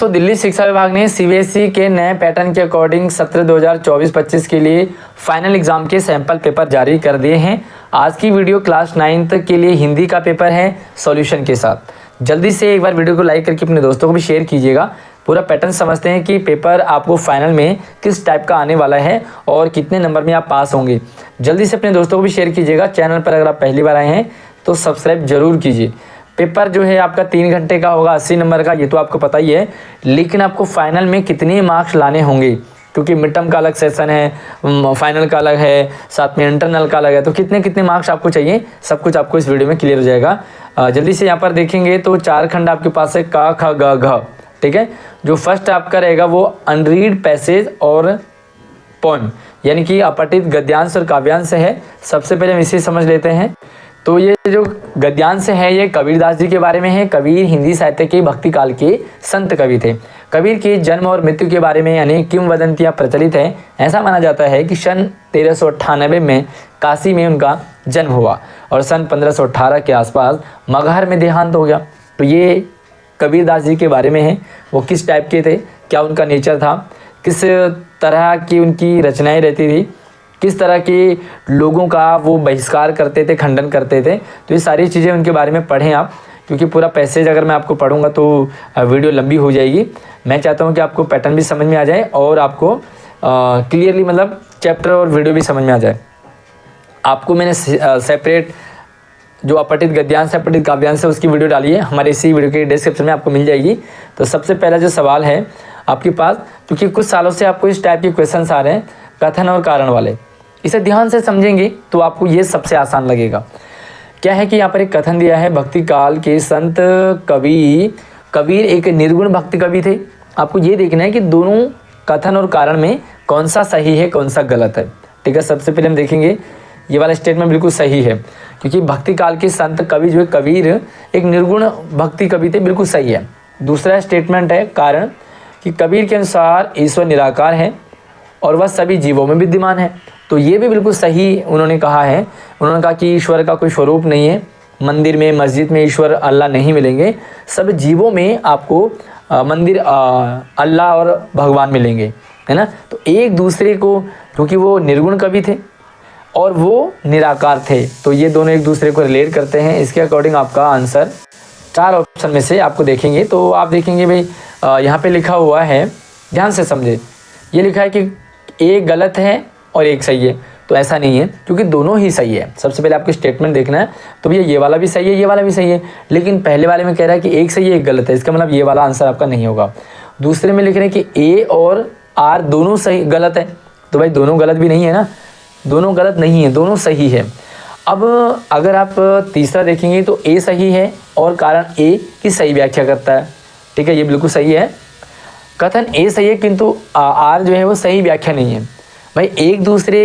तो दिल्ली शिक्षा विभाग ने सीबीएसई के नए पैटर्न के अकॉर्डिंग सत्र 2024-25 के लिए फाइनल एग्जाम के सैंपल पेपर जारी कर दिए हैं। आज की वीडियो क्लास 9th के लिए हिंदी का पेपर है सॉल्यूशन के साथ। जल्दी से एक बार वीडियो को लाइक करके अपने दोस्तों को भी शेयर कीजिएगा। पूरा पैटर्न समझते हैं कि पेपर आपको फाइनल में किस टाइप का आने वाला है और कितने नंबर में आप पास होंगे। जल्दी से अपने दोस्तों को भी शेयर कीजिएगा। चैनल पर अगर आप पहली बार आए हैं तो सब्सक्राइब जरूर कीजिए। पेपर जो है आपका 3 घंटे का होगा, 80 नंबर का, ये तो आपको पता ही है। लेकिन आपको फाइनल में कितने मार्क्स लाने होंगे, क्योंकि मिड टर्म का अलग सेशन है, फाइनल का अलग है, साथ में इंटरनल का अलग है, तो कितने कितने मार्क्स आपको चाहिए सब कुछ आपको इस वीडियो में क्लियर हो जाएगा। जल्दी से यहाँ पर देखेंगे तो 4 खंड आपके पास है, का ख ग घ, ठीक है। जो फर्स्ट आपका रहेगा वो अनरीड पैसेज और पोएम, यानी कि अपठित गद्यांश और काव्यांश है। सबसे पहले हम इसे समझ लेते हैं। तो ये जो गद्यांश है ये कबीरदास जी के बारे में है। कबीर हिंदी साहित्य के भक्ति काल के संत कवि थे। कबीर के जन्म और मृत्यु के बारे में अनेक किंवदंतियां प्रचलित हैं। ऐसा माना जाता है कि सन 1398 में काशी में उनका जन्म हुआ और सन 1518 के आसपास मगहर में देहांत हो गया। तो ये कबीरदास जी के बारे में है। वो किस टाइप के थे, क्या उनका नेचर था, किस तरह की उनकी रचनाएं रहती थी, किस तरह के लोगों का वो बहिष्कार करते थे, खंडन करते थे। तो ये सारी चीज़ें उनके बारे में पढ़ें आप, क्योंकि पूरा पैसेज अगर मैं आपको पढ़ूंगा तो वीडियो लंबी हो जाएगी। मैं चाहता हूँ कि आपको पैटर्न भी समझ में आ जाए और आपको क्लियरली मतलब चैप्टर और वीडियो भी समझ में आ जाए। आपको मैंने सेपरेट जो अपठित गद्यांश है, अपठित काव्यांश है, उसकी वीडियो डाली है हमारे इसी वीडियो के डिस्क्रिप्शन में, आपको मिल जाएगी। तो सबसे पहला जो सवाल है आपके पास, क्योंकि कुछ सालों से आपको इस टाइप के क्वेश्चन आ रहे हैं कथन और कारण वाले, इसे ध्यान से समझेंगे तो आपको ये सबसे आसान लगेगा। क्या है कि यहाँ पर एक कथन दिया है, भक्ति काल के संत कबीर एक निर्गुण भक्ति कवि थे। आपको ये देखना है कि दोनों कथन और कारण में कौन सा सही है, कौन सा गलत है, ठीक है। सबसे पहले हम देखेंगे ये वाला स्टेटमेंट बिल्कुल सही है, क्योंकि भक्ति काल के संत कवि जो है कबीर एक निर्गुण भक्ति कवि थे, बिल्कुल सही है। दूसरा स्टेटमेंट है कारण, कि कबीर के अनुसार ईश्वर निराकार है और वह सभी जीवों में विद्यमान है। तो ये भी बिल्कुल सही उन्होंने कहा है। उन्होंने कहा कि ईश्वर का कोई स्वरूप नहीं है, मंदिर में मस्जिद में ईश्वर अल्लाह नहीं मिलेंगे, सब जीवों में आपको मंदिर अल्लाह और भगवान मिलेंगे, है ना। तो एक दूसरे को, क्योंकि वो निर्गुण कवि थे और वो निराकार थे, तो ये दोनों एक दूसरे को रिलेट करते हैं। इसके अकॉर्डिंग आपका आंसर 4 ऑप्शन में से आपको देखेंगे तो आप देखेंगे भाई यहाँ पे लिखा हुआ है, ध्यान से समझे, ये लिखा है कि एक गलत है और एक सही है। तो ऐसा नहीं है, क्योंकि दोनों ही सही है। सबसे पहले आपको स्टेटमेंट देखना है, तो भैया ये वाला भी सही है, ये वाला भी सही है, लेकिन पहले वाले में कह रहा है कि एक सही है एक गलत है, इसका मतलब ये वाला आंसर आपका नहीं होगा। दूसरे में लिख रहे हैं कि ए और आर दोनों सही गलत है, तो भाई दोनों गलत भी नहीं है ना, दोनों गलत नहीं है, दोनों सही है। अब अगर आप तीसरा देखेंगे तो ए सही है और कारण ए की सही व्याख्या करता है, ठीक है, ये बिल्कुल सही है। कथन ए सही है किंतु आर जो है वो सही व्याख्या नहीं है। भाई एक दूसरे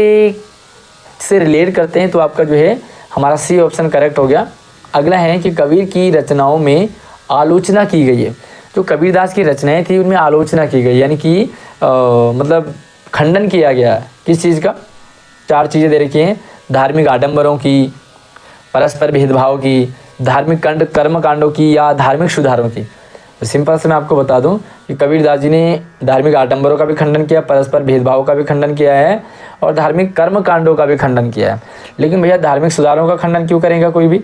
से रिलेट करते हैं, तो आपका जो है हमारा सी ऑप्शन करेक्ट हो गया। अगला है कि कबीर की रचनाओं में आलोचना की गई है। जो कबीरदास की रचनाएं थी उनमें आलोचना की गई, यानी कि मतलब खंडन किया गया है। किस चीज़ का? 4 चीज़ें दे रखी हैं, धार्मिक आडंबरों की, परस्पर भेदभाव की, धार्मिक कर्म कांडों की या धार्मिक सुधारों की। तो सिंपल से मैं आपको बता दूं कि कबीरदास जी ने धार्मिक आडंबरों का भी खंडन किया, परस्पर भेदभाव का भी खंडन किया है और धार्मिक कर्म कांडों का भी खंडन किया है। लेकिन भैया धार्मिक सुधारों का खंडन क्यों करेगा कोई भी?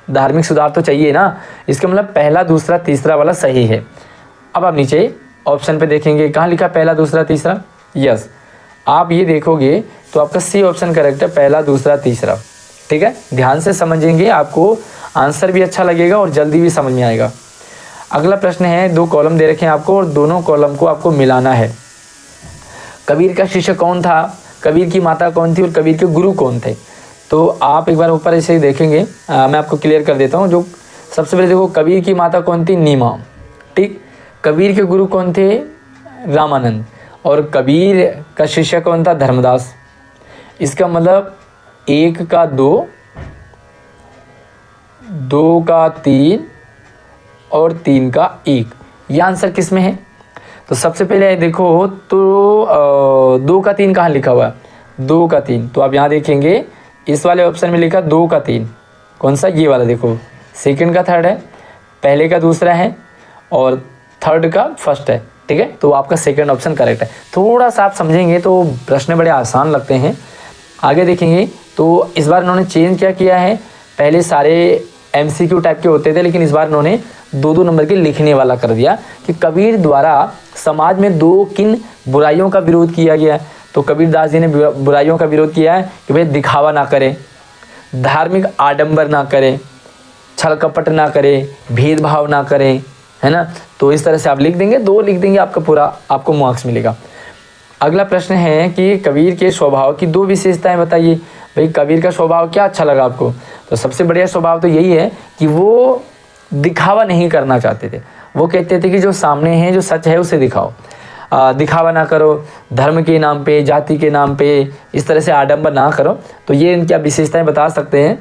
धार्मिक सुधार तो चाहिए ना, इसका मतलब पहला दूसरा तीसरा वाला सही है। अब आप नीचे ऑप्शन पे देखेंगे, कहाँ लिखा पहला दूसरा तीसरा? यस, आप ये देखोगे तो आपका सी ऑप्शन करेक्ट है, पहला दूसरा तीसरा, ठीक है। ध्यान से समझेंगे, आपको आंसर भी अच्छा लगेगा और जल्दी भी समझ में आएगा। अगला प्रश्न है, 2 कॉलम दे रखे हैं आपको और दोनों कॉलम को आपको मिलाना है। कबीर का शिष्य कौन था, कबीर की माता कौन थी और कबीर के गुरु कौन थे? तो आप एक बार ऊपर ऐसे ही देखेंगे, मैं आपको क्लियर कर देता हूँ। जो सबसे पहले देखो, कबीर की माता कौन थी? नीमा, ठीक। कबीर के गुरु कौन थे? रामानंद। और कबीर का शिष्य कौन था? धर्मदास। इसका मतलब 1 का 2, 2 का 3 और 3 का 1, ये आंसर किस में है? तो सबसे पहले देखो तो 2 का 3 कहाँ लिखा हुआ है? 2 का 3, तो आप यहाँ देखेंगे इस वाले ऑप्शन में लिखा 2 का 3, कौन सा? ये वाला देखो, सेकंड का थर्ड है, पहले का दूसरा है और थर्ड का फर्स्ट है, ठीक है, तो आपका सेकंड ऑप्शन करेक्ट है। थोड़ा सा आप समझेंगे तो प्रश्न बड़े आसान लगते हैं। आगे देखेंगे तो इस बार इन्होंने चेंज क्या किया है, पहले सारे एमसीक्यू टाइप के होते थे, लेकिन इस बार इन्होंने 2-2 नंबर के लिखने वाला कर दिया कि कबीर द्वारा समाज में दो किन बुराइयों का विरोध किया गया है। तो कबीरदास जी ने बुराइयों का विरोध किया है कि भाई दिखावा ना करें, धार्मिक आडंबर ना करें, छल कपट ना करें, भेदभाव ना करें, है ना। तो इस तरह से आप लिख देंगे, 2 लिख देंगे, आपका पूरा आपको मार्क्स मिलेगा। अगला प्रश्न है कि कबीर के स्वभाव की 2 विशेषताएं बताइए। भाई कबीर का स्वभाव क्या अच्छा लगा आपको, तो सबसे बढ़िया स्वभाव तो यही है कि वो दिखावा नहीं करना चाहते थे। वो कहते थे कि जो सामने है, जो सच है उसे दिखाओ, दिखावा ना करो, धर्म के नाम पे, जाति के नाम पे इस तरह से आडंबर ना करो। तो ये इनकी आप विशेषताएं बता सकते हैं।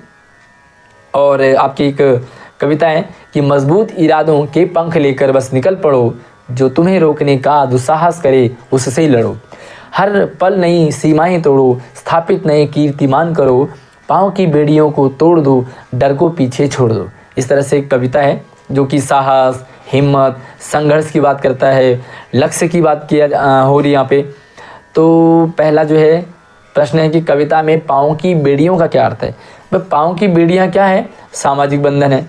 और आपकी एक कविता है कि मजबूत इरादों के पंख लेकर बस निकल पड़ो, जो तुम्हें रोकने का दुस्साहस करे उससे ही लड़ो, हर पल नई सीमाएं तोड़ो, स्थापित नए कीर्तिमान करो, पाँव की बेड़ियों को तोड़ दो, डर को पीछे छोड़ दो। इस तरह से एक कविता है जो कि साहस, हिम्मत, संघर्ष की बात करता है, लक्ष्य की बात किया हो रही यहाँ पे। तो पहला जो है प्रश्न है कि कविता में पाँव की बेड़ियों का क्या अर्थ है। भाई पाँव की बेड़ियाँ क्या है, सामाजिक बंधन है।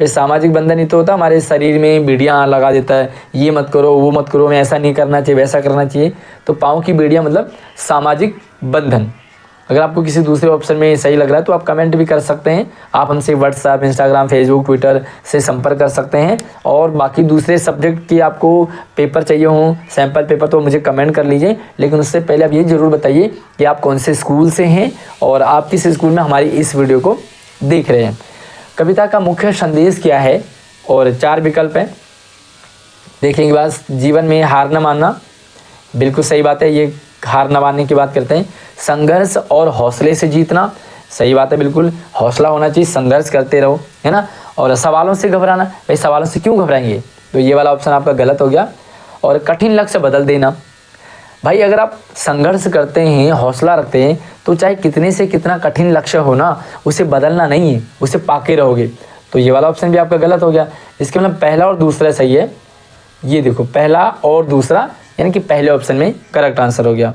ये सामाजिक बंधन ही तो होता, हमारे शरीर में बेड़ियाँ लगा देता है, ये मत करो, वो मत करो, मैं ऐसा नहीं करना चाहिए, वैसा करना चाहिए। तो पाँव की बेड़ियाँ मतलब सामाजिक बंधन। अगर आपको किसी दूसरे ऑप्शन में सही लग रहा है तो आप कमेंट भी कर सकते हैं। आप हमसे व्हाट्सएप, इंस्टाग्राम, फेसबुक, ट्विटर से संपर्क कर सकते हैं। और बाकी दूसरे सब्जेक्ट की आपको पेपर चाहिए हो, सैम्पल पेपर, तो मुझे कमेंट कर लीजिए। लेकिन उससे पहले आप ये ज़रूर बताइए कि आप कौन से स्कूल से हैं और आप किस स्कूल में हमारी इस वीडियो को देख रहे हैं। कविता का मुख्य संदेश क्या है, और 4 विकल्प हैं। देखेंगे बस, जीवन में हार न मानना, बिल्कुल सही बात है, ये हार न मानने की बात करते हैं। संघर्ष और हौसले से जीतना, सही बात है, बिल्कुल हौसला होना चाहिए, संघर्ष करते रहो, है ना। और सवालों से घबराना, भाई सवालों से क्यों घबराएंगे, तो ये वाला ऑप्शन आपका गलत हो गया। और कठिन लक्ष्य बदल देना, भाई अगर आप संघर्ष करते हैं, हौसला रखते हैं, तो चाहे कितने से कितना कठिन लक्ष्य हो ना, उसे बदलना नहीं है, उसे पाके रहोगे। तो ये वाला ऑप्शन भी आपका गलत हो गया। इसके मतलब पहला और दूसरा सही है। ये देखो, पहला और दूसरा यानी कि पहले ऑप्शन में करेक्ट आंसर हो गया।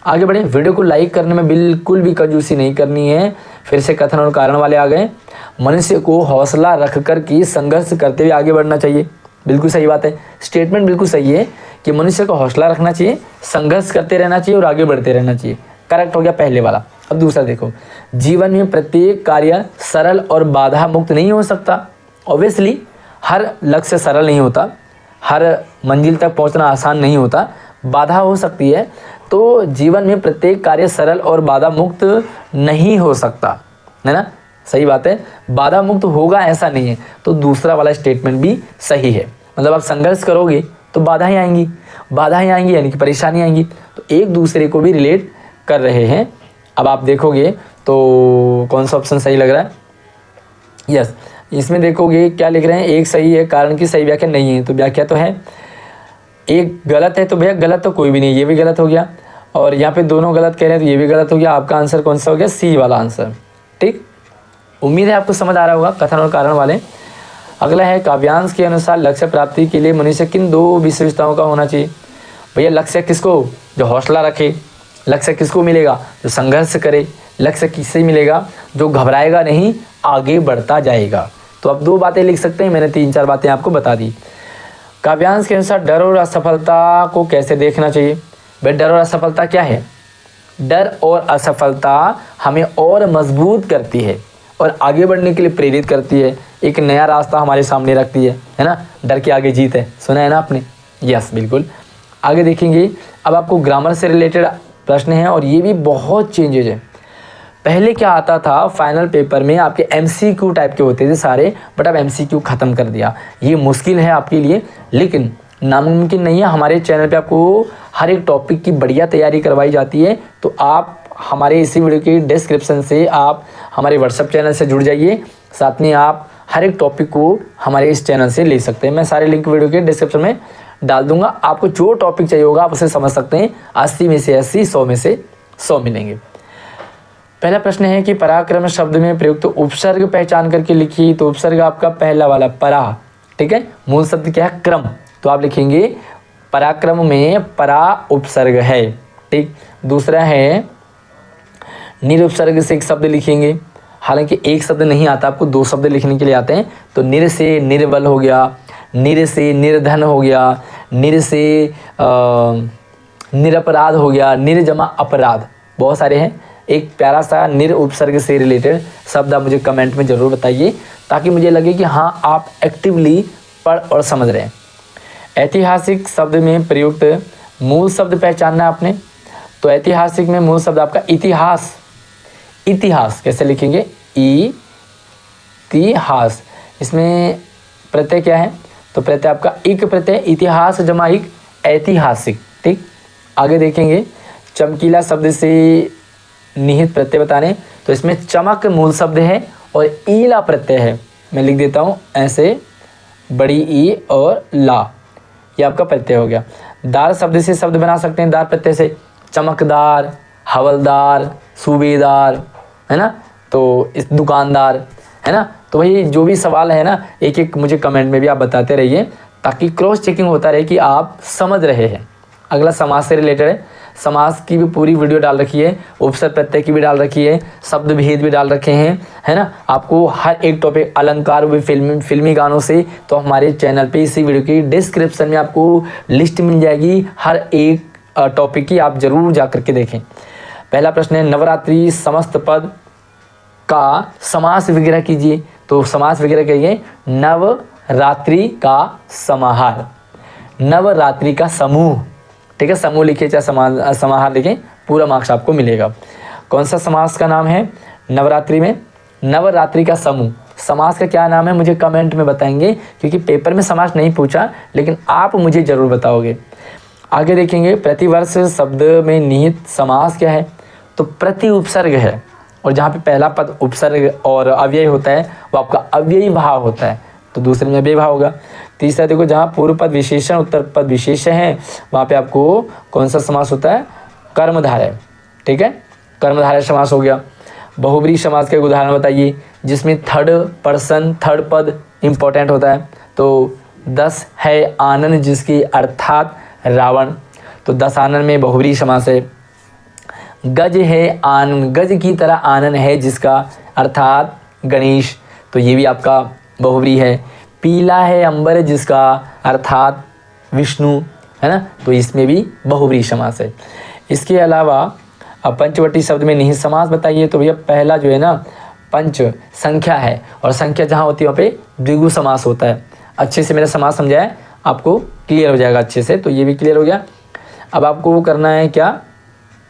आगे बढ़े, वीडियो को लाइक करने में बिल्कुल भी कंजूसी नहीं करनी है। फिर से कथन और कारण वाले आ गए। मनुष्य को हौसला रख कर के संघर्ष करते हुए आगे बढ़ना चाहिए, बिल्कुल सही बात है। स्टेटमेंट बिल्कुल सही है कि मनुष्य को हौसला रखना चाहिए, संघर्ष करते रहना चाहिए और आगे बढ़ते रहना चाहिए। करेक्ट हो गया पहले वाला। अब दूसरा देखो, जीवन में प्रत्येक कार्य सरल और बाधा मुक्त नहीं हो सकता। ऑब्वियसली हर लक्ष्य सरल नहीं होता, हर मंजिल तक पहुंचना आसान नहीं होता, बाधा हो सकती है। तो जीवन में प्रत्येक कार्य सरल और बाधा मुक्त नहीं हो सकता, है ना, सही बात है, बाधा मुक्त होगा ऐसा नहीं है। तो दूसरा वाला स्टेटमेंट भी सही है। मतलब आप संघर्ष करोगे तो बाधाएं आएंगी, बाधाएं आएंगी यानी कि परेशानी आएंगी, तो एक दूसरे को भी रिलेट कर रहे हैं। अब आप देखोगे तो कौन सा ऑप्शन सही लग रहा है। यस, इसमें देखोगे क्या लिख रहे हैं, एक सही है, कारण की सही व्याख्या नहीं है, तो व्याख्या तो है। एक गलत है, तो भैया गलत तो कोई भी नहीं, ये भी गलत हो गया। और यहाँ पे दोनों गलत कह रहे हैं तो ये भी गलत हो गया। आपका आंसर कौन सा हो गया, सी वाला आंसर। ठीक, उम्मीद है आपको समझ आ रहा होगा कथन और कारण वाले। अगला है, काव्यांश के अनुसार लक्ष्य प्राप्ति के लिए मनुष्य किन 2 विशेषताओं का होना चाहिए। भैया लक्ष्य किसको, जो हौसला रखे। लक्ष्य किसको मिलेगा, जो संघर्ष करे। लक्ष्य किससे मिलेगा, जो घबराएगा नहीं, आगे बढ़ता जाएगा। तो आप 2 बातें लिख सकते हैं, मैंने 3-4 बातें आपको बता दी। काव्यांश के अनुसार डर और असफलता को कैसे देखना चाहिए। भाई डर और असफलता क्या है, डर और असफलता हमें और मजबूत करती है और आगे बढ़ने के लिए प्रेरित करती है, एक नया रास्ता हमारे सामने रखती है ना। डर के आगे जीत है, सुना है ना आपने। यस, बिल्कुल। आगे देखेंगे, अब आपको ग्रामर से रिलेटेड प्रश्न है और ये भी बहुत चेंजेज है। पहले क्या आता था, फाइनल पेपर में आपके MCQ टाइप के होते थे सारे, बट अब MCQ ख़त्म कर दिया। ये मुश्किल है आपके लिए, लेकिन नामुमकिन नहीं है। हमारे चैनल पे आपको हर एक टॉपिक की बढ़िया तैयारी करवाई जाती है। तो आप हमारे इसी वीडियो के डिस्क्रिप्शन से आप हमारे व्हाट्सएप चैनल से जुड़ जाइए, साथ में आप हर एक टॉपिक को हमारे इस चैनल से ले सकते हैं। मैं सारे लिंक वीडियो के डिस्क्रिप्शन में डाल दूंगा। आपको जो टॉपिक चाहिए होगा आप उसे समझ सकते हैं। 80 में से 80, 100 में से 100 मिलेंगे। पहला प्रश्न है कि पराक्रम शब्द में प्रयुक्त उपसर्ग पहचान करके लिखिए। तो उपसर्ग आपका पहला वाला परा, ठीक है। मूल शब्द क्या है, क्रम, तो आप लिखेंगे पराक्रम में परा उपसर्ग है। ठीक, दूसरा है निरुपसर्ग से एक शब्द लिखेंगे। हालांकि एक शब्द नहीं आता, आपको दो शब्द लिखने के लिए आते हैं। तो निर से निर्बल हो गया, निर से निर्धन हो गया, निर से निरपराध हो गया, निर्जमा अपराध, बहुत सारे हैं। एक प्यारा सा निर उपसर्ग से रिलेटेड शब्द आप मुझे कमेंट में ज़रूर बताइए, ताकि मुझे लगे कि हाँ आप एक्टिवली पढ़ और समझ रहे हैं। ऐतिहासिक शब्द में प्रयुक्त मूल शब्द पहचानना आपने। तो ऐतिहासिक में मूल शब्द आपका इतिहास। इतिहास कैसे लिखेंगे? इतिहास। इसमें प्रत्यय क्या है? तो प्रत्यय आपका इक प्रत्यय, इतिहास जमा इक, ऐतिहासिक। ठीक, आगे देखेंगे चमकीला शब्द से निहित प्रत्यय बताने। तो इसमें चमक मूल शब्द है और ईला प्रत्यय है। मैं लिख देता हूँ ऐसे, बड़ी ई और ला, ये आपका प्रत्यय हो गया। दार शब्द से शब्द बना सकते हैं, दार प्रत्यय से, चमकदार, हवलदार, सूबेदार, है ना। तो इस दुकानदार, है ना। तो वही जो भी सवाल है ना, एक एक मुझे कमेंट में भी आप बताते रहिए, ताकि क्रॉस चेकिंग होता रहे कि आप समझ रहे हैं। अगला समास से रिलेटेड है। समास की भी पूरी वीडियो डाल रखी है, उपसर्ग प्रत्यय की भी डाल रखी है, शब्द भेद भी डाल रखे हैं, है ना। आपको हर एक टॉपिक, अलंकार भी फिल्मी गानों से, तो हमारे चैनल पे इसी वीडियो की डिस्क्रिप्शन में आपको लिस्ट मिल जाएगी हर एक टॉपिक की, आप जरूर जा करके देखें। पहला प्रश्न है, नवरात्रि समस्त पद का समास विग्रह कीजिए। तो समास विग्रह कहिए, नवरात्रि का समाहार, नवरात्रि का समूह। ठीक है, समूह लिखिए चाहे समाहार लिखें, पूरा मार्क्स आपको मिलेगा। कौन सा समास का नाम है नवरात्रि में? नवरात्रि का समूह। समास का क्या नाम है मुझे कमेंट में बताएंगे, क्योंकि पेपर में समास नहीं पूछा, लेकिन आप मुझे ज़रूर बताओगे। आगे देखेंगे प्रतिवर्ष शब्द में निहित समास क्या है? तो प्रति उपसर्ग है, और जहाँ पे पहला पद उपसर्ग और अव्यय होता है वो आपका अव्ययी भाव होता है, तो दूसरे में अव्ययी भाव होगा। तीसरा देखो, जहाँ पूर्व पद विशेषण उत्तर पद विशेषण है, वहाँ पे आपको कौन सा समास होता है? कर्मधारय। ठीक है, कर्मधारय समास हो गया। बहुब्रीहि समास के उदाहरण बताइए, जिसमें थर्ड पर्सन थर्ड पद इंपॉर्टेंट होता है। तो 10 है आनन जिसकी, अर्थात रावण, तो 10 आनन में बहुब्रीहि समास है। गज है आनन, गज की तरह आनन है जिसका, अर्थात गणेश, तो ये भी आपका बहुब्रीहि है। पीला है अंबर जिसका, अर्थात विष्णु, है ना, तो इसमें भी बहुब्रीहि समास है। इसके अलावा अब पंचवटी शब्द में निहित समास बताइए। तो भैया पहला जो है ना, पंच संख्या है, और संख्या जहाँ होती है वहाँ पे द्विगु समास होता है। अच्छे से मेरा समास समझाया, आपको क्लियर हो जाएगा अच्छे से। तो ये भी क्लियर हो गया। अब आपको वो करना है क्या?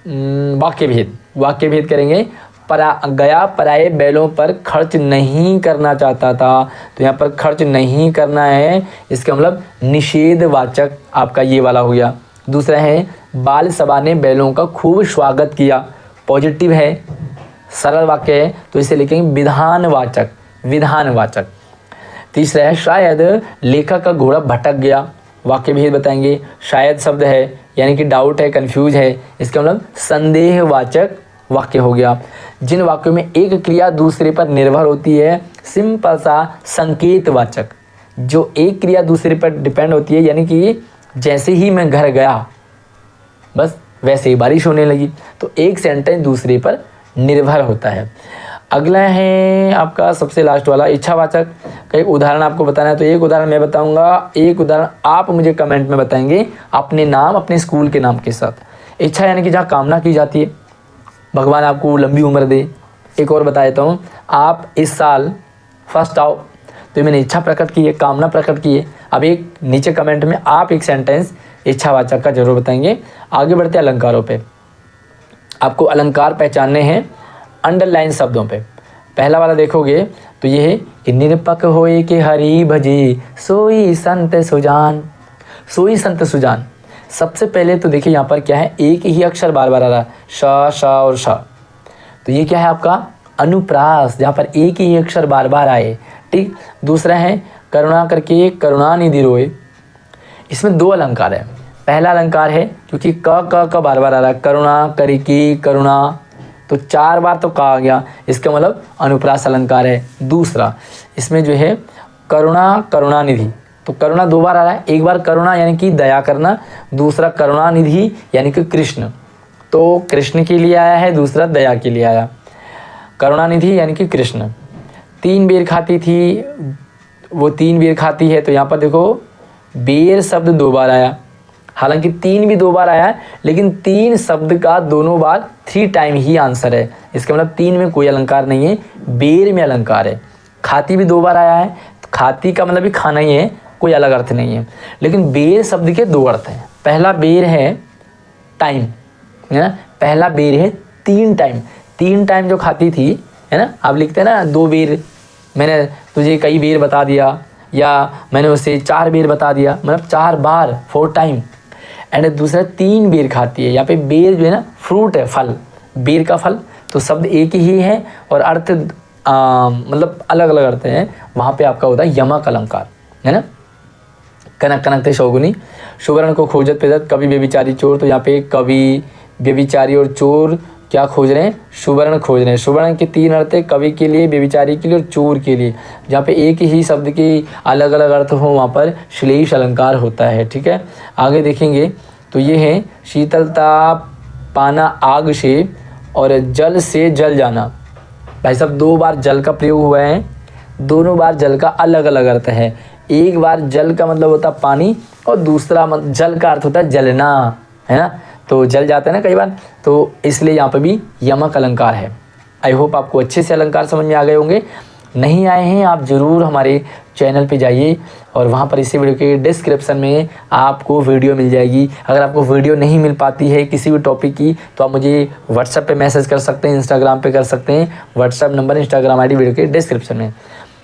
वाक्य भेद। वाक्य भेद करेंगे। गया पराये बैलों पर खर्च नहीं करना चाहता था, तो यहाँ पर खर्च नहीं करना है, इसका मतलब निषेधवाचक आपका ये वाला हो गया। दूसरा है, बाल सभा ने बैलों का खूब स्वागत किया, पॉजिटिव है, सरल वाक्य है, तो इसे लिखेंगे विधानवाचक, विधानवाचक। तीसरा है, शायद लेखक का घोड़ा भटक गया, वाक्य भेद बताएंगे। शायद शब्द है, यानी कि डाउट है, कंफ्यूज है, इसका मतलब संदेहवाचक वाक्य हो गया। जिन वाक्यों में एक क्रिया दूसरे पर निर्भर होती है, सिंपल सा संकेतवाचक। जो एक क्रिया दूसरे पर डिपेंड होती है, यानी कि जैसे ही मैं घर गया बस वैसे ही बारिश होने लगी, तो एक सेंटेंस दूसरे पर निर्भर होता है। अगला है आपका सबसे लास्ट वाला, इच्छावाचक का एक उदाहरण आपको बताना है। तो एक उदाहरण मैं बताऊंगा, एक उदाहरण आप मुझे कमेंट में बताएंगे अपने नाम, अपने स्कूल के नाम के साथ। इच्छा यानी कि जहाँ कामना की जाती है, भगवान आपको लंबी उम्र दे। एक और बता देता हूँ, आप इस साल फर्स्ट आओ, तो मैंने इच्छा प्रकट की है, कामना प्रकट की है। अब एक नीचे कमेंट में आप एक सेंटेंस इच्छावाचक का जरूर बताएंगे। आगे बढ़ते हैं अलंकारों पे। आपको अलंकार पहचानने हैं अंडरलाइन शब्दों पे। पहला वाला देखोगे तो ये है कि निरपक होए के हरि भजे, सोई संत सुजान, सोई संत सुजान। सबसे पहले तो देखिए यहाँ पर क्या है, एक ही अक्षर बार बार आ रहा है, श और श, तो ये क्या है आपका अनुप्रास, जहाँ पर एक ही अक्षर बार बार आए। ठीक। दूसरा है करुणा करके करुणानिधि रोए, इसमें दो अलंकार है। पहला अलंकार है क्योंकि क बार बार आ रहा है, करुणा करिकी करुणा, तो 4 बार तो का आ गया, इसका मतलब अनुप्रास अलंकार है। दूसरा इसमें जो है करुणा करुणानिधि, तो करुणा 2 बार आ रहा है, एक बार करुणा यानी कि दया करना, दूसरा करुणानिधि यानी कि कृष्ण, तो कृष्ण के लिए आया है, दूसरा दया के लिए आया, करुणानिधि यानी कि कृष्ण। 3 बेर खाती थी, वो 3 बेर खाती है, तो यहाँ पर देखो बेर शब्द 2 बार आया, हालांकि 3 भी 2 बार आया है, लेकिन 3 शब्द का दोनों बार 3 टाइम ही आंसर है। इसका मतलब 3 में कोई अलंकार नहीं है, बेर में अलंकार है। खाती भी 2 बार आया है, खाती का मतलब भी खाना ही है, कोई अलग अर्थ नहीं है। लेकिन बेर शब्द के 2 अर्थ हैं। पहला बेर है टाइम, है ना, पहला बेर है 3 टाइम, 3 टाइम जो खाती थी, है ना, आप लिखते हैं ना 2 बेर, मैंने तुझे कई बेर बता दिया, या मैंने उसे 4 बेर बता दिया, मतलब 4 बार, 4 टाइम। एंड दूसरा 3 बेर खाती है। यहाँ पे बेर जो है ना फ्रूट है, फल, बेर का फल, तो शब्द एक ही है और अर्थ मतलब अलग अलग अर्थ हैं। वहाँ पे आपका होता है यमक अलंकार, है ना। कनक कनक थे शौगुनी, सुवर्ण को खोजत पेदत, कवि व्यभिचारी चोर, तो यहाँ पे कवि व्यभिचारी और चोर क्या खोज रहे हैं, सुवर्ण खोज रहे हैं। सुवर्ण के 3 अर्थ है, कवि के लिए, व्यभिचारी के लिए और चोर के लिए। जहाँ पे एक ही शब्द के अलग अलग अर्थ हो वहाँ पर श्लेष अलंकार होता है, ठीक है। आगे देखेंगे तो ये है शीतलता पाना आग से और जल से जल जाना। भाई साहब 2 बार जल का प्रयोग हुआ है, दोनों बार जल का अलग अलग अर्थ है। एक बार जल का मतलब होता है पानी और दूसरा जल का अर्थ होता है जलना, है ना, तो जल जाता है ना कई बार, तो इसलिए यहाँ पर भी यमक अलंकार है। आई होप आपको अच्छे से अलंकार समझ में आ गए होंगे। नहीं आए हैं आप ज़रूर हमारे चैनल पे जाइए और वहाँ पर इसी वीडियो के डिस्क्रिप्शन में आपको वीडियो मिल जाएगी। अगर आपको वीडियो नहीं मिल पाती है किसी भी टॉपिक की तो आप मुझे व्हाट्सएप पे मैसेज कर सकते हैं, इंस्टाग्राम पे कर सकते हैं। WhatsApp number, Instagram ID video के डिस्क्रिप्शन में।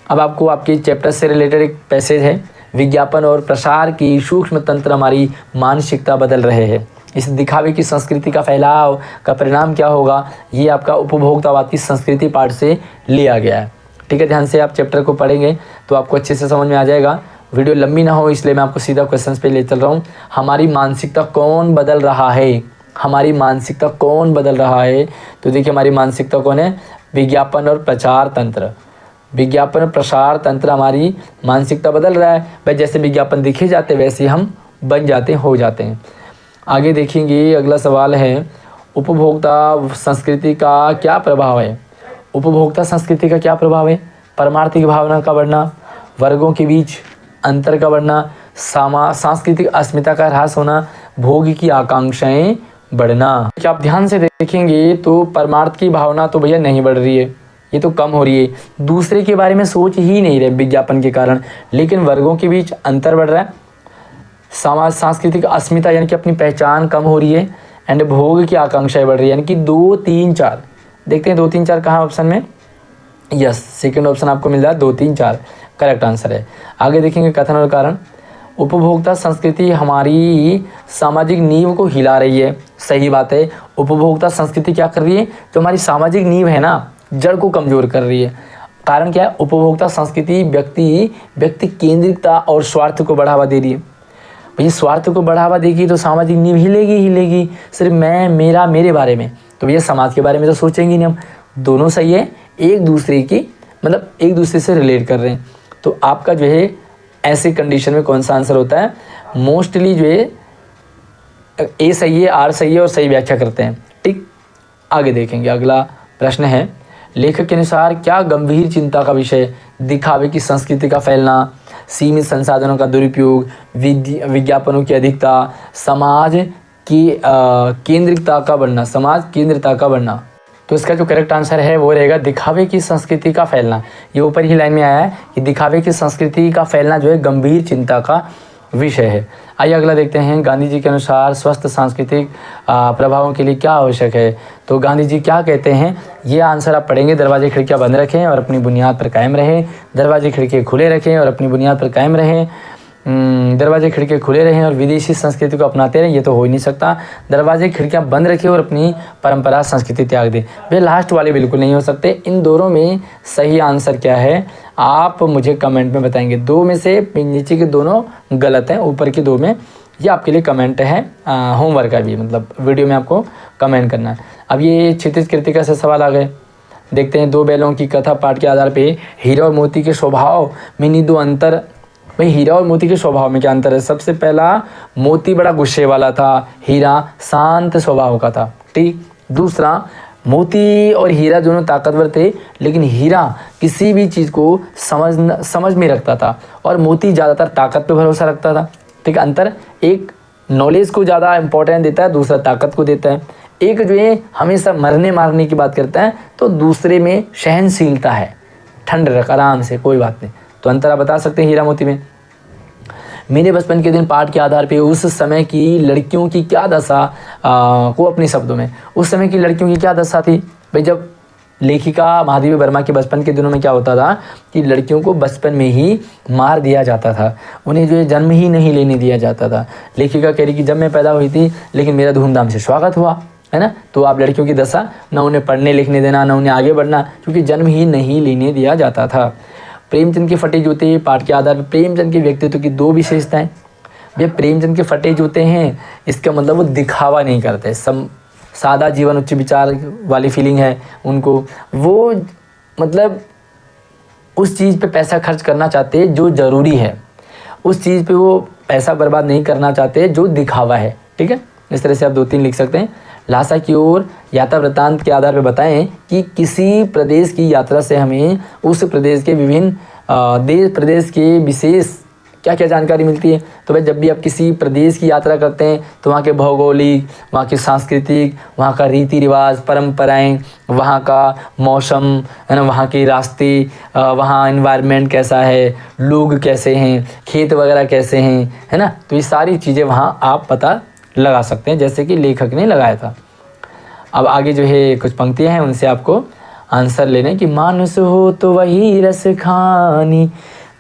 अब आपको आपके चैप्टर से रिलेटेड एक पैसेज है, विज्ञापन और प्रसार की सूक्ष्म तंत्र हमारी मानसिकता बदल रहे हैं। इस दिखावे की संस्कृति का फैलाव का परिणाम क्या होगा, ये आपका उपभोक्तावाद की संस्कृति पार्ट से लिया गया है। ठीक है, ध्यान से आप चैप्टर को पढ़ेंगे तो आपको अच्छे से समझ में आ जाएगा। वीडियो लंबी ना हो इसलिए मैं आपको सीधा क्वेश्चंस पे ले चल रहा हूँ। हमारी मानसिकता कौन बदल रहा है, हमारी मानसिकता कौन बदल रहा है, तो देखिए हमारी मानसिकता कौन है, विज्ञापन और प्रचार तंत्र। विज्ञापन और प्रसार तंत्र हमारी मानसिकता बदल रहा है। भाई जैसे विज्ञापन दिखे जाते वैसे हम बन जाते हो जाते हैं। आगे देखेंगे, अगला सवाल है उपभोक्ता संस्कृति का क्या प्रभाव है। उपभोक्ता संस्कृति का क्या प्रभाव है, परमार्थिक भावना का बढ़ना, वर्गों के बीच अंतर का बढ़ना, सांस्कृतिक अस्मिता का ह्रास होना, भोग की आकांक्षाएं बढ़ना। क्या आप ध्यान से देखेंगे तो परमार्थ की भावना तो भैया नहीं बढ़ रही है, ये तो कम हो रही है। दूसरे के बारे में सोच ही नहीं रहे विज्ञापन के कारण, लेकिन वर्गों के बीच अंतर बढ़ रहा है, सांस्कृतिक अस्मिता यानी कि अपनी पहचान कम हो रही है, एंड भोग की आकांक्षाएं बढ़ रही है। यानी कि 2, 3, 4 देखते हैं 2, 3, 4 कहाँ ऑप्शन में, यस सेकंड ऑप्शन आपको मिल रहा है 2, 3, 4 करेक्ट आंसर है। आगे देखेंगे कथन और कारण। उपभोक्ता संस्कृति हमारी सामाजिक नींव को हिला रही है, सही बात है। उपभोक्ता संस्कृति क्या कर रही है, जो हमारी सामाजिक नींव है ना, जड़ को कमज़ोर कर रही है। कारण क्या है, उपभोक्ता संस्कृति व्यक्ति केंद्रितता और स्वार्थ को बढ़ावा दे रही है। भैया स्वार्थ को बढ़ावा देगी तो सामाजिक नींव हिलेगी। सिर्फ मैं, मेरा, मेरे बारे में, तो भैया समाज के बारे में तो सोचेंगे नहीं हम। दोनों सही है, एक दूसरे की मतलब एक दूसरे से रिलेट कर रहे हैं। तो आपका जो है ऐसे कंडीशन में कौन सा आंसर होता है, मोस्टली जो है ए सही है, आर सही है और सही व्याख्या करते हैं। ठीक, आगे देखेंगे अगला प्रश्न है, लेखक के अनुसार क्या गंभीर चिंता का विषय, दिखावे की संस्कृति का फैलना, सीमित संसाधनों का दुरुपयोग, विज्ञापनों की अधिकता, समाज की केंद्रितता का बढ़ना, समाज केंद्रितता का बढ़ना। तो इसका जो करेक्ट आंसर है वो रहेगा दिखावे की संस्कृति का फैलना। ये ऊपर ही लाइन में आया है कि दिखावे की संस्कृति का फैलना जो है गंभीर चिंता का विषय है। आइए अगला देखते हैं, गांधी जी के अनुसार स्वस्थ सांस्कृतिक प्रभावों के लिए क्या आवश्यक है। तो गांधी जी क्या कहते हैं, ये आंसर आप पढ़ेंगे, दरवाजे खिड़कियां बंद रखें और अपनी बुनियाद पर कायम रहें, दरवाजे खिड़कियां खुले रखें और अपनी बुनियाद पर कायम रहें, दरवाजे खिड़कियां खुले रहें और विदेशी संस्कृति को अपनाते रहें, ये तो हो ही नहीं सकता। दरवाजे खिड़कियां बंद रखें और अपनी परंपरा संस्कृति त्याग दें, वे लास्ट वाले बिल्कुल नहीं हो सकते। इन दोनों में सही आंसर क्या है आप मुझे कमेंट में बताएंगे। 2 में से नीचे के दोनों गलत हैं, ऊपर के 2 में ये आपके लिए कमेंट है, होमवर्क का भी, मतलब वीडियो में आपको कमेंट करना है। अब ये क्षितिज कृतिका से सवाल आ गए, देखते हैं। 2 बैलों की कथा पाठ के आधार पे हीरा और मोती के स्वभाव में इन 2 अंतर भाई हीरा और मोती के स्वभाव में क्या अंतर है? सबसे पहला, मोती बड़ा गुस्से वाला था, हीरा शांत स्वभाव का था। ठीक। दूसरा, मोती और हीरा दोनों ताकतवर थे, लेकिन हीरा किसी भी चीज़ को समझ में रखता था और मोती ज़्यादातर ताकत पे भरोसा रखता था। ठीक। अंतर, एक नॉलेज को ज़्यादा इंपॉर्टेंस देता है, दूसरा ताकत को देता है। एक जो है हमेशा मरने मारने की बात करता है, तो दूसरे में सहनशीलता है, ठंड रख, आराम से, कोई बात नहीं। तो अंतर आप बता सकते हैं हीरा मोती में। मेरे बचपन के दिन पाठ के आधार पे उस समय की लड़कियों की क्या दशा को अपने शब्दों में, उस समय की लड़कियों की क्या दशा थी? भाई जब लेखिका महादेवी वर्मा के बचपन के दिनों में क्या होता था कि लड़कियों को बचपन में ही मार दिया जाता था, उन्हें जो है जन्म ही नहीं लेने दिया जाता था। लेखिका कह रही कि जब मैं पैदा हुई थी लेकिन मेरा धूमधाम से स्वागत हुआ, है ना। तो आप लड़कियों की दशा, ना उन्हें पढ़ने लिखने देना, ना उन्हें आगे बढ़ना, क्योंकि जन्म ही नहीं लेने दिया जाता था। प्रेमचंद के फटे जूते, पाठ के आधार पर प्रेमचंद के व्यक्तित्व की दो विशेषताएं। भैया प्रेमचंद के फटे जूते हैं, इसका मतलब वो दिखावा नहीं करते, सादा जीवन उच्च विचार वाली फीलिंग है उनको। वो मतलब उस चीज़ पे पैसा खर्च करना चाहते हैं जो ज़रूरी है, उस चीज़ पे वो पैसा बर्बाद नहीं करना चाहते जो दिखावा है। ठीक है, इस तरह से आप 2-3 लिख सकते हैं। लासा की ओर यात्रा वृत्तांत के आधार पर बताएं कि किसी प्रदेश की यात्रा से हमें उस प्रदेश के विभिन्न देश प्रदेश के विशेष क्या क्या जानकारी मिलती है। तो भाई जब भी आप किसी प्रदेश की यात्रा करते हैं तो वहाँ के भौगोलिक, वहाँ की सांस्कृतिक, वहाँ का रीति रिवाज, परंपराएं, वहाँ का मौसम, है ना, वहाँ के रास्ते, वहाँ एनवायरनमेंट कैसा है, लोग कैसे हैं, खेत वगैरह कैसे हैं, है ना। तो ये सारी चीज़ें वहाँ आप पता लगा सकते हैं, जैसे कि लेखक ने लगाया था। अब आगे जो है कुछ पंक्तियाँ हैं, उनसे आपको आंसर लेने की। मानुस हो तो वही रस खानी,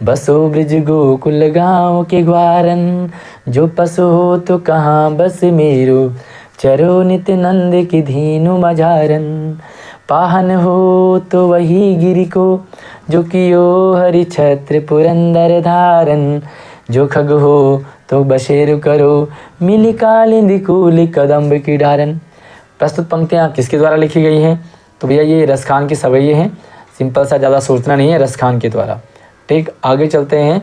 बसो ब्रज गोकुल गाँव के ग्वारन, जो पशु हो तो कहाँ बस मेरो, चरो नित्य नंद की धीनु मझारन। पाहन हो तो वही गिरि को, जो कियो हरि छत्र पुरंदर धारन, जो खग हो तो बशेर करो, मिली कालिंदी कूल कदम्ब की डारन। प्रस्तुत पंक्तियाँ किसके द्वारा लिखी गई हैं? तो भैया ये रसखान के सवैये हैं। सिंपल सा, ज़्यादा सोचना नहीं है, रसखान के द्वारा। ठीक, आगे चलते हैं।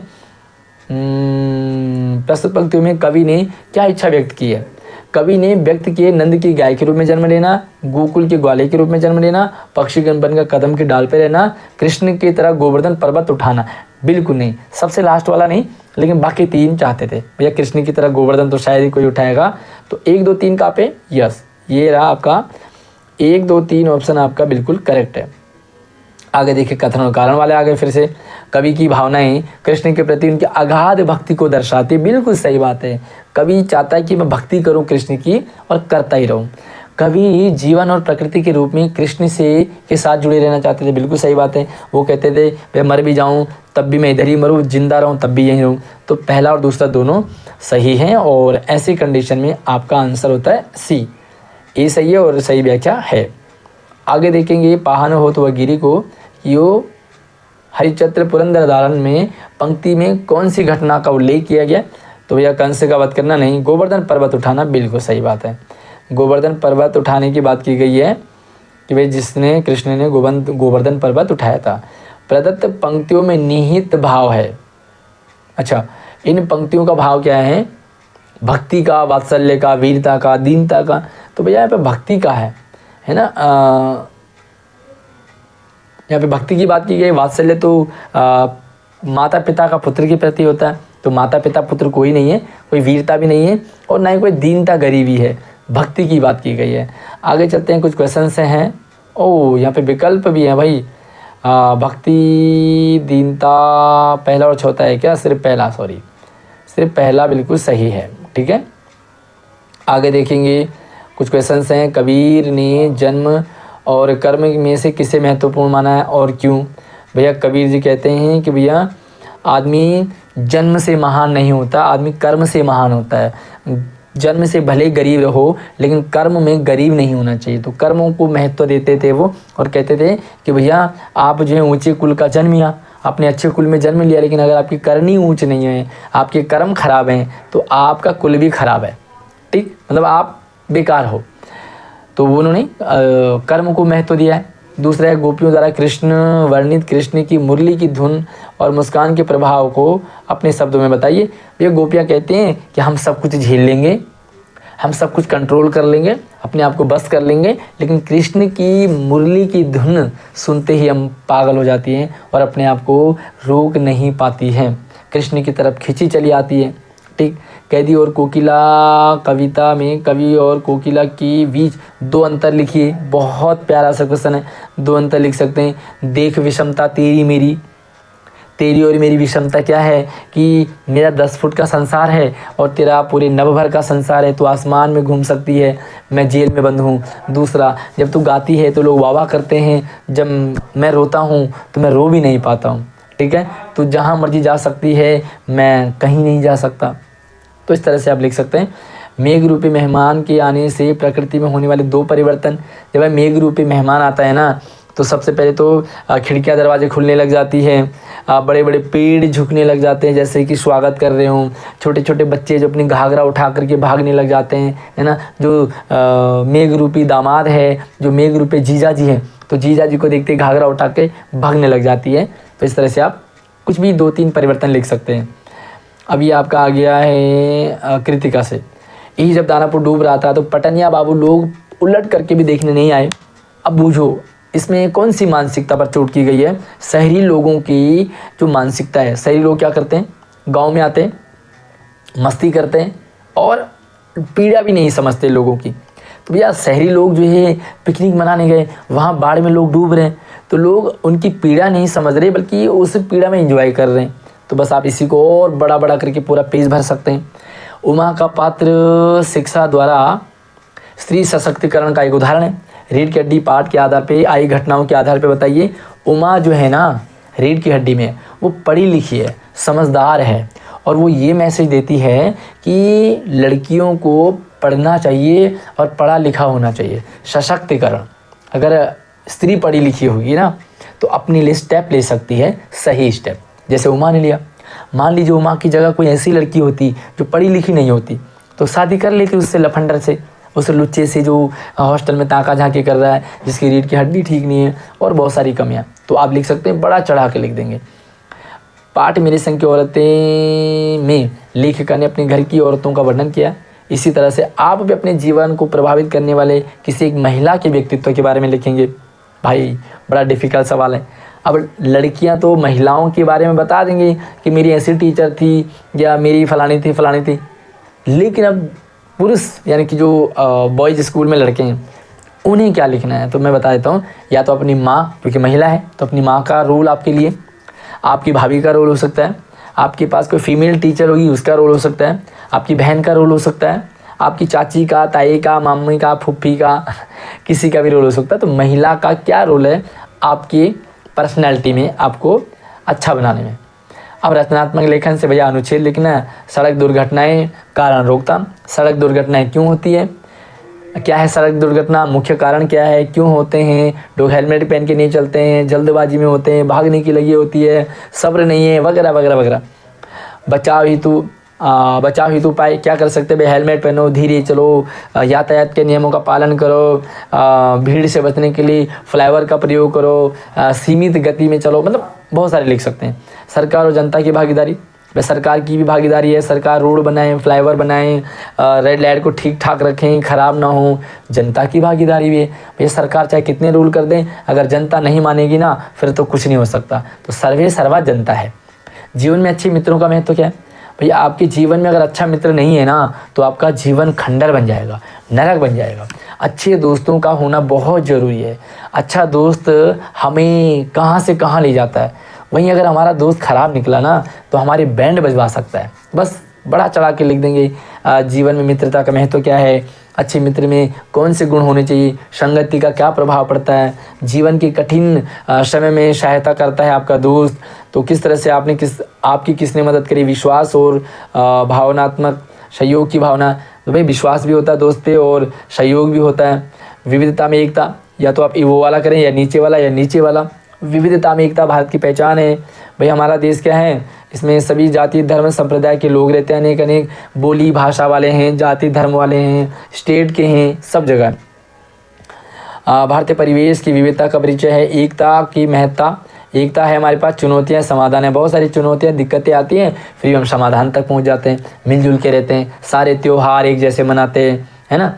प्रस्तुत पंक्तियों में कवि ने क्या इच्छा व्यक्त की है? कवि ने व्यक्त किए नंद की गाय के रूप में जन्म लेना, गोकुल के ग्वाले के रूप में जन्म लेना, पक्षीगण बनकर कदम की डाल पे रहना, कृष्ण की तरह गोवर्धन पर्वत उठाना। बिल्कुल नहीं, सबसे लास्ट वाला नहीं, लेकिन बाकी 3 चाहते थे। भैया कृष्ण की तरह गोवर्धन तो शायद ही कोई उठाएगा, तो 1, 2, 3 का पे यस, ये रहा आपका 1, 2, 3 ऑप्शन आपका बिल्कुल करेक्ट है। आगे देखिए, कथन और कारण वाले आगे फिर से। कवि की भावनाएं कृष्ण के प्रति उनकी अगाध भक्ति को दर्शाती। बिल्कुल सही बात है, कवि चाहता है कि मैं भक्ति करूं कृष्ण की और करता ही रहूं। कवि जीवन और प्रकृति के रूप में कृष्ण से के साथ जुड़े रहना चाहते थे। बिल्कुल सही बात है, वो कहते थे मैं मर भी जाऊं तब भी मैं इधर ही मरूं, जिंदा रहूं तब भी यहीं रहूं। तो पहला और दूसरा दोनों सही हैं, और ऐसी कंडीशन में आपका आंसर होता है सी, ये सही है और सही व्याख्या है। आगे देखेंगे, पाहन हो तो वह गिरी को, यो हरिचंद्र पुरंदर धारण में पंक्ति में कौन सी घटना का उल्लेख किया गया? तो भैया कंस का वध करना नहीं, गोवर्धन पर्वत उठाना। बिल्कुल सही बात है, गोवर्धन पर्वत उठाने की बात की गई है कि भाई जिसने कृष्ण ने गोवर्धन पर्वत उठाया था। प्रदत्त पंक्तियों में निहित भाव है। अच्छा, इन पंक्तियों का भाव क्या है? भक्ति का, वात्सल्य का, वीरता का, दीनता का। तो भैया यहाँ पे भक्ति का है ना। यहाँ पे भक्ति की बात की गई। वात्सल्य तो माता पिता का पुत्र के प्रति होता है, तो माता पिता पुत्र कोई नहीं है, कोई वीरता भी नहीं है और ना ही कोई दीनता गरीबी है, भक्ति की बात की गई है। आगे चलते हैं, कुछ क्वेश्चन से हैं। ओह, यहाँ पे विकल्प भी है भाई। भक्ति, दीनता, पहला और चौथा है क्या? सिर्फ पहला, सॉरी, सिर्फ पहला बिल्कुल सही है। ठीक है, आगे देखेंगे, कुछ क्वेश्चंस हैं। कबीर ने जन्म और कर्म में से किसे महत्वपूर्ण माना है और क्यों? भैया कबीर जी कहते हैं कि भैया आदमी जन्म से महान नहीं होता, आदमी कर्म से महान होता है। जन्म से भले गरीब रहो लेकिन कर्म में गरीब नहीं होना चाहिए। तो कर्मों को महत्व देते थे वो, और कहते थे कि भैया आप जो है ऊंचे कुल का जन्म लिया, आपने अच्छे कुल में जन्म लिया, लेकिन अगर आपकी करनी ऊंच नहीं है, आपके कर्म खराब हैं, तो आपका कुल भी खराब है। ठीक, मतलब आप बेकार हो। तो उन्होंने कर्म को महत्व दिया है। दूसरा है गोपियों द्वारा कृष्ण वर्णित कृष्ण की मुरली की धुन और मुस्कान के प्रभाव को अपने शब्दों में बताइए। ये गोपियाँ कहते हैं कि हम सब कुछ झेल लेंगे, हम सब कुछ कंट्रोल कर लेंगे, अपने आप को बस कर लेंगे, लेकिन कृष्ण की मुरली की धुन सुनते ही हम पागल हो जाती हैं और अपने आप को रोक नहीं पाती हैं, कृष्ण की तरफ खिंची चली आती है। ठीक, कैदी और कोकिला कविता में कवि और कोकिला के बीच दो अंतर लिखिए। बहुत प्यारा सा क्वेश्चन है, दो अंतर लिख सकते हैं। देख विषमता तेरी मेरी, तेरी और मेरी विषमता क्या है कि मेरा 10 फुट का संसार है और तेरा पूरे नभ भर का संसार है। तू आसमान में घूम सकती है, मैं जेल में बंद हूँ। दूसरा, जब तू गाती है तो लोग वाह वाह करते हैं, जब मैं रोता हूँ तो मैं रो भी नहीं पाता हूँ। ठीक है, तू जहाँ मर्जी जा सकती है, मैं कहीं नहीं जा सकता। तो इस तरह से आप लिख सकते हैं। मेघ रूपी मेहमान के आने से प्रकृति में होने वाले दो परिवर्तन। जब मेघ रूपी मेहमान आता है ना, तो सबसे पहले तो खिड़कियां दरवाजे खुलने लग जाती हैं, बड़े बड़े पेड़ झुकने लग जाते हैं जैसे कि स्वागत कर रहे हों। छोटे छोटे बच्चे जो अपनी घाघरा उठा करके भागने लग जाते हैं, है ना। जो मेघ रूपी दामाद है, जो मेघ रूपी जीजा जी हैं, तो जीजा जी को देखते ही घाघरा उठा के भागने लग जाती है। तो इस तरह से आप कुछ भी 2-3 परिवर्तन लिख सकते हैं। अभी आपका आ गया है कृतिका से। यही जब दानापुर डूब रहा था तो पटनिया बाबू लोग उलट करके भी देखने नहीं आए। अब बूझो इसमें कौन सी मानसिकता पर चोट की गई है। शहरी लोगों की जो मानसिकता है, शहरी लोग क्या करते हैं, गांव में आते हैं, मस्ती करते हैं और पीड़ा भी नहीं समझते लोगों की। तो भैया शहरी लोग जो है पिकनिक मनाने गए, वहाँ बाढ़ में लोग डूब रहे हैं, तो लोग उनकी पीड़ा नहीं समझ रहे बल्कि उस पीड़ा में एंजॉय कर रहे हैं। तो बस आप इसी को और बड़ा बड़ा करके पूरा पेज भर सकते हैं। उमा का पात्र शिक्षा द्वारा स्त्री सशक्तिकरण का एक उदाहरण है। रीढ़ की हड्डी पाठ के आधार पे आई घटनाओं के आधार पे बताइए। उमा जो है ना रीढ़ की हड्डी में, वो पढ़ी लिखी है, समझदार है और वो ये मैसेज देती है कि लड़कियों को पढ़ना चाहिए और पढ़ा लिखा होना चाहिए। सशक्तिकरण, अगर स्त्री पढ़ी लिखी होगी ना तो अपने लिए स्टेप ले सकती है, सही स्टेप, जैसे उमा ने लिया। मान लीजिए उमा की जगह कोई ऐसी लड़की होती जो पढ़ी लिखी नहीं होती तो शादी कर लेती उससे, लफंडर से, उस लुच्चे से जो हॉस्टल में ताका झांकी कर रहा है, जिसकी रीढ़ की हड्डी ठीक नहीं है और बहुत सारी कमियां। तो आप लिख सकते हैं, बड़ा चढ़ा के लिख देंगे। पाठ मेरे संग की औरतें में लेखिका ने अपने घर की औरतों का वर्णन किया। इसी तरह से आप भी अपने जीवन को प्रभावित करने वाले किसी एक महिला के व्यक्तित्व के बारे में लिखेंगे। भाई बड़ा डिफ़िकल्ट सवाल है। अब लड़कियां तो महिलाओं के बारे में बता देंगी कि मेरी ऐसी टीचर थी या मेरी फलानी थी, लेकिन अब पुरुष यानी कि जो बॉयज़ स्कूल में लड़के हैं उन्हें क्या लिखना है तो मैं बता देता हूँ। या तो अपनी माँ, क्योंकि महिला है तो अपनी माँ का रोल आपके लिए, आपकी भाभी का रोल हो सकता है, आपके पास कोई फीमेल टीचर होगी उसका रोल हो सकता है, आपकी बहन का रोल हो सकता है, आपकी चाची का, ताई का, मामी का, फूफी का, किसी का भी रोल हो सकता है। तो महिला का क्या रोल है आपकी पर्सनैलिटी में, आपको अच्छा बनाने में। अब रचनात्मक लेखन से भैया अनुच्छेद लिखना है। सड़क दुर्घटनाएं कारण रोकथाम। सड़क दुर्घटनाएं क्यों होती है, क्या है सड़क दुर्घटना, मुख्य कारण क्या है, क्यों होते हैं, लोग हेलमेट पहन के नहीं चलते हैं, जल्दबाजी में होते हैं, भागने की लगी होती है, सब्र नहीं है, वगैरह वगैरह वगैरह। बचाव हेतु उपाय क्या कर सकते हैं भाई, हेलमेट पहनो, धीरे चलो, यातायात के नियमों का पालन करो, भीड़ से बचने के लिए फ्लाईओवर का प्रयोग करो, सीमित गति में चलो, मतलब बहुत सारे लिख सकते हैं। सरकार और जनता की भागीदारी, भाई सरकार की भी भागीदारी है, सरकार रोड बनाए, फ्लाईओवर बनाए, रेड लाइट को ठीक ठाक रखें, ख़राब ना हो। जनता की भागीदारी भी है, भाई सरकार चाहे कितने रूल कर दें, अगर जनता नहीं मानेगी ना फिर तो कुछ नहीं हो सकता। तो सर्वे सर्वा जनता है। जीवन में अच्छे मित्रों का महत्व क्या है भैया, आपके जीवन में अगर अच्छा मित्र नहीं है ना तो आपका जीवन खंडर बन जाएगा, नरक बन जाएगा। अच्छे दोस्तों का होना बहुत ज़रूरी है। अच्छा दोस्त हमें कहाँ से कहाँ ले जाता है, वहीं अगर हमारा दोस्त ख़राब निकला ना तो हमारी बैंड बजवा सकता है। बस बड़ा चढ़ा के लिख देंगे। जीवन में मित्रता का महत्व क्या है, अच्छे मित्र में कौन से गुण होने चाहिए, संगति का क्या प्रभाव पड़ता है, जीवन के कठिन समय में सहायता करता है आपका दोस्त, तो किस तरह से आपकी किसने मदद करी, विश्वास और भावनात्मक सहयोग की भावना। तो भाई विश्वास भी होता है दोस्त पे और सहयोग भी होता है। विविधता में एकता, या तो आप वो वाला करें या नीचे वाला। विविधता में एकता भारत की पहचान है। भाई हमारा देश क्या है, इसमें सभी जाति धर्म संप्रदाय के लोग रहते हैं, अनेक बोली भाषा वाले हैं, जाति धर्म वाले हैं, स्टेट के हैं, सब जगह। भारतीय परिवेश की विविधता का परिचय है, एकता की महत्ता, एकता है हमारे पास, चुनौतियाँ समाधान है, बहुत सारी चुनौतियाँ दिक्कतें आती हैं फिर हम समाधान तक पहुँच जाते हैं, मिलजुल के रहते हैं, सारे त्योहार एक जैसे मनाते हैं, है ना।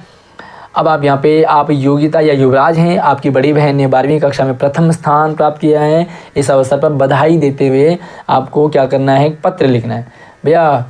अब आप यहाँ पे आप योगिता या युवराज हैं, आपकी बड़ी बहन ने 12वीं कक्षा में प्रथम स्थान प्राप्त किया है। इस अवसर पर बधाई देते हुए आपको क्या करना है, पत्र लिखना है। भैया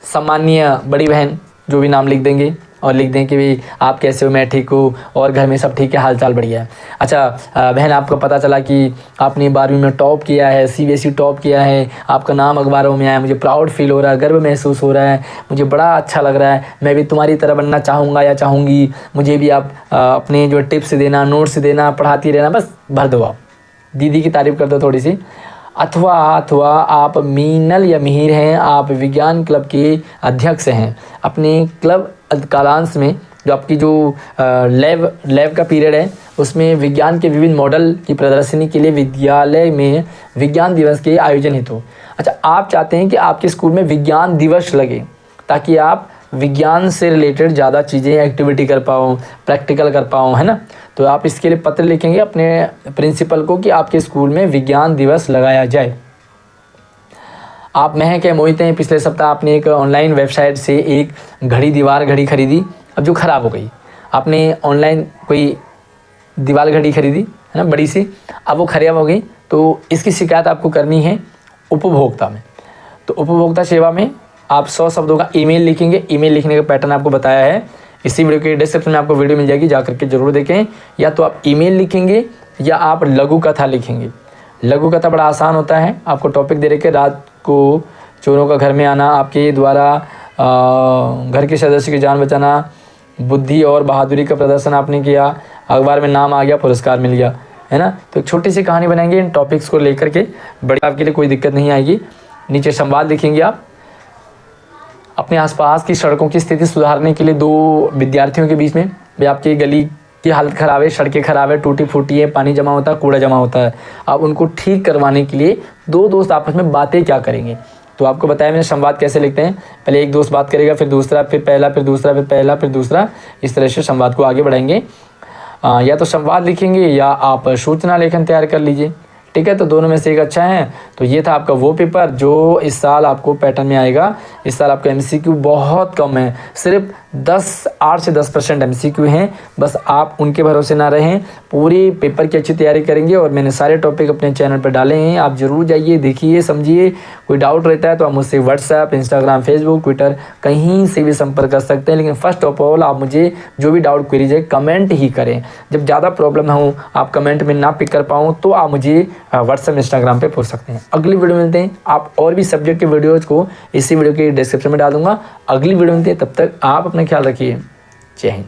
सम्माननीय बड़ी बहन जो भी नाम लिख देंगे और लिख दें कि भाई आप कैसे हो, मैं ठीक हूँ और घर में सब ठीक है, हाल चाल बढ़िया है। अच्छा बहन, आपको पता चला कि आपने 12वीं में टॉप किया है, CBSE टॉप किया है, आपका नाम अखबारों में आया, मुझे प्राउड फील हो रहा है, गर्व महसूस हो रहा है, मुझे बड़ा अच्छा लग रहा है, मैं भी तुम्हारी तरह बनना चाहूँगा या चाहूँगी, मुझे भी आप अपने जो टिप्स देना, नोट्स देना, पढ़ाती रहना, बस भर दो, आप दीदी की तारीफ़ कर दो थोड़ी सी। अथवा आप मीनल या मिहिर हैं, आप विज्ञान क्लब के अध्यक्ष हैं, अपने क्लब कालांश में जो आपकी जो लैब का पीरियड है उसमें विज्ञान के विभिन्न मॉडल की प्रदर्शनी के लिए विद्यालय में विज्ञान दिवस के आयोजन हेतु, अच्छा आप चाहते हैं कि आपके स्कूल में विज्ञान दिवस लगे ताकि आप विज्ञान से रिलेटेड ज़्यादा चीज़ें एक्टिविटी कर पाओ, प्रैक्टिकल कर पाओ, है ना। तो आप इसके लिए पत्र लिखेंगे अपने प्रिंसिपल को कि आपके स्कूल में विज्ञान दिवस लगाया जाए। आप महक है मोहित हैं, पिछले सप्ताह आपने एक ऑनलाइन वेबसाइट से एक दीवार घड़ी खरीदी, अब जो ख़राब हो गई। आपने ऑनलाइन कोई दीवार घड़ी खरीदी है ना बड़ी सी, अब वो खराब हो गई, तो इसकी शिकायत आपको करनी है उपभोक्ता में। तो उपभोक्ता सेवा में आप 100 शब्दों का ईमेल लिखेंगे। ईमेल लिखने का पैटर्न आपको बताया है, इसी वीडियो के डिस्क्रिप्शन में आपको वीडियो मिल जाएगी, जा करके जरूर देखें। या तो आप ईमेल लिखेंगे या आप लघु कथा लिखेंगे। लघु कथा बड़ा आसान होता है, आपको टॉपिक दे रखे, रात को चोरों का घर में आना, आपके द्वारा घर के सदस्य की जान बचाना, बुद्धि और बहादुरी का प्रदर्शन आपने किया, अखबार में नाम आ गया, पुरस्कार मिल गया, है ना। तो एक छोटी सी कहानी बनाएंगे इन टॉपिक्स को लेकर के, बड़ी आपके लिए कोई दिक्कत नहीं आएगी। नीचे संवाद लिखेंगे आप। अपने आसपास की सड़कों की स्थिति सुधारने के लिए 2 विद्यार्थियों के बीच में, भाई आपकी गली की हालत ख़राब है, सड़कें ख़राब है, टूटी फूटी है, पानी जमा होता है, कूड़ा जमा होता है, आप उनको ठीक करवाने के लिए 2 दोस्त आपस में बातें क्या करेंगे। तो आपको बताया मैंने संवाद कैसे लिखते हैं, पहले एक दोस्त बात करेगा, फिर दूसरा, फिर पहला, फिर दूसरा, फिर पहला, फिर दूसरा, इस तरह से संवाद को आगे बढ़ाएंगे। या तो संवाद लिखेंगे या आप सूचना लेखन तैयार कर लीजिए, ठीक है। तो दोनों में से एक अच्छा है। तो ये था आपका वो पेपर जो इस साल आपको पैटर्न में आएगा। इस साल आपका MCQ बहुत कम है, सिर्फ 8 से 10% MCQ हैं, बस आप उनके भरोसे ना रहें, पूरी पेपर की अच्छी तैयारी करेंगे। और मैंने सारे टॉपिक अपने चैनल पर डाले हैं, आप ज़रूर जाइए, देखिए, समझिए। कोई डाउट रहता है तो आप मुझसे व्हाट्सएप, इंस्टाग्राम, फेसबुक, ट्विटर कहीं से भी संपर्क कर सकते हैं। लेकिन फर्स्ट ऑफ ऑल आप मुझे जो भी डाउट क्वेरीज है कमेंट ही करें। जब ज़्यादा प्रॉब्लम हो, आप कमेंट में ना पिक कर पाऊँ तो आप मुझे व्हाट्सएप, इंस्टाग्राम पे पूछ सकते हैं। अगली वीडियो मिलते हैं, आप और भी सब्जेक्ट के वीडियोज़ को इसी वीडियो के डिस्क्रिप्शन में डाल दूंगा। अगली वीडियो मिलते हैं, तब तक आप अपना ख्याल रखिए। जय हिंद।